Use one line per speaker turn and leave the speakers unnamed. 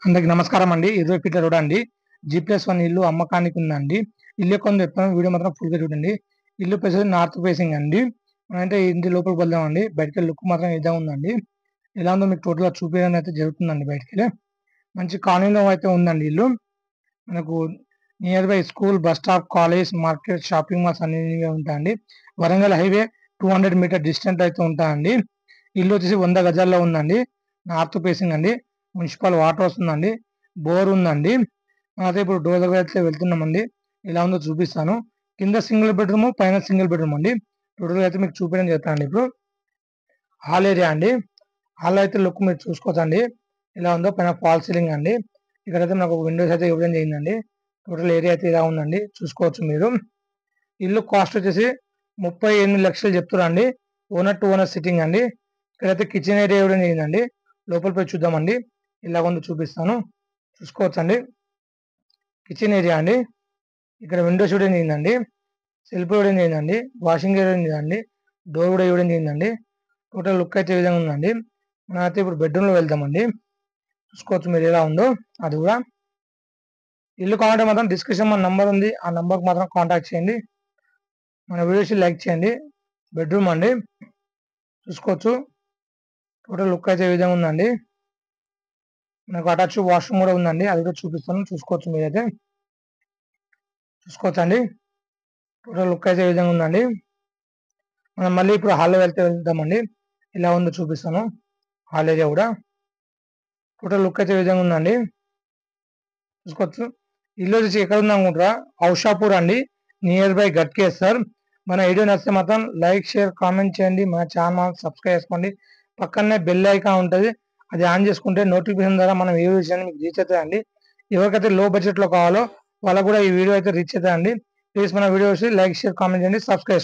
అందరికి నమస్కారం అండి. 20 ఫీట్ల రోడ్ అండి. G+1 ఇల్లు అమ్మకానికి ఉందండి. ఇల్లు ఎక్కడ ఉందో చెప్తాను, వీడియో మాత్రం ఫుల్గా చూడండి. ఇల్లు ప్లేస్ నార్త్ ఫేసింగ్ అండి. అంటే ఇంటి లోపలికి వెళ్దాం అండి. బయటకి లుక్ మాత్రం ఇదే ఉందండి. ఎలా ఉందో మీకు టోటల్గా చూపించడం అయితే జరుగుతుందండి. బయటకి మంచి కాలనీలో అయితే ఉందండి ఇల్లు. మనకు near by school, bus stop, college, market, shopping malls అన్ని ఉంటాయండి. వరంగల్ హైవే 200 మీటర్ డిస్టెంట్ అయితే ఉంటాయండి. ఇల్లు వచ్చేసి 100 గజాల్లో ఉందండి. నార్త్ ఫేసింగ్ అండి. మున్సిపల్ వాటర్ వస్తుందండి. బోర్ ఉందండి. అదే ఇప్పుడు డోర్ దగ్గర అయితే వెళ్తున్నామండి. ఎలా ఉందో చూపిస్తాను. కింద సింగిల్ బెడ్రూమ్, పైన సింగిల్ బెడ్రూమ్ అండి. టోటల్గా అయితే మీకు చూపించడం చేస్తానండి. ఇప్పుడు హాల్ ఏరియా అండి. హాల్ అయితే లుక్ మీరు చూసుకోవచ్చండి. ఎలా ఉందో పైన ఫాల్ సీలింగ్ అండి. ఇక్కడైతే నాకు విండోస్ అయితే ఇవ్వడం చేయిందండి. టోటల్ ఏరియా అయితే ఇలా ఉందండి, చూసుకోవచ్చు మీరు. ఇల్లు కాస్ట్ వచ్చేసి 38 లక్షలు చెప్తారండి. ఓనర్ టు ఓనర్ సిట్టింగ్ అండి. ఇక్కడైతే కిచెన్ ఏరియా ఇవ్వడం చేయిందండి. లోపల పోయి చూద్దామండి. ఇలా ఉందో చూపిస్తాను, చూసుకోవచ్చండి. కిచెన్ ఏరియా అండి. ఇక్కడ విండోస్ ఇవ్వడం చేయిందండి. సెల్ఫ్ ఇవ్వడం చేయిందండి. వాషింగ్ ఇవ్వడం చేయండి. డోర్ కూడా ఇవ్వడం చేయిందండి. టోటల్ లుక్ అయితే ఈ విధంగా ఉందండి. మనం అయితే ఇప్పుడు బెడ్రూమ్లో వెళ్దామండి. చూసుకోవచ్చు మీరు ఎలా ఉందో అది కూడా. ఇల్లు కావాలంటే మాత్రం డిస్క్రిప్షన్ మన నంబర్ ఉంది, ఆ నంబర్కి మాత్రం కాంటాక్ట్ చేయండి. మన వీడియోస్ లైక్ చేయండి. బెడ్రూమ్ అండి, చూసుకోవచ్చు. టోటల్ లుక్ అయితే ఈ విధంగా ఉందండి. మనకు అటాచ్ వాష్రూమ్ కూడా ఉందండి, అది కూడా చూపిస్తాను, చూసుకోవచ్చు మీరైతే. చూసుకోవచ్చు అండి. టోటల్ లుక్ అయితే ఈ విధంగా ఉందండి. మనం మళ్ళీ ఇప్పుడు హాల్లో వెళ్దామండి. ఇలా ఉందో చూపిస్తాను. హాల్ ఏరియా కూడా టోటల్ లుక్ అయితే ఈ విధంగా ఉందండి, చూసుకోవచ్చు. ఇల్లు వచ్చి ఎక్కడ ఉంది అనుకుంటారా? ఔషాపూర్ అండి, నియర్ బై గట్కేస్ సార్. మన వీడియో నచ్చితే మాత్రం లైక్, షేర్, కామెంట్ చేయండి. మన ఛానల్ సబ్స్క్రైబ్ చేసుకోండి. పక్కనే బెల్ ఐకాన్ ఉంటుంది, అది ఆన్ చేసుకుంటే నోటిఫికేషన్ ద్వారా మనం ఏ విషయాన్ని మీకు రీచ్ అవుతాయండి. ఎవరికైతే లో బడ్జెట్లో కావాలో వాళ్ళకు కూడా ఈ వీడియో అయితే రీచ్ అవుతాయండి. ప్లీజ్ మన వీడియోస్ లైక్, షేర్, కామెంట్ చేయండి, సబ్స్క్రైబ్.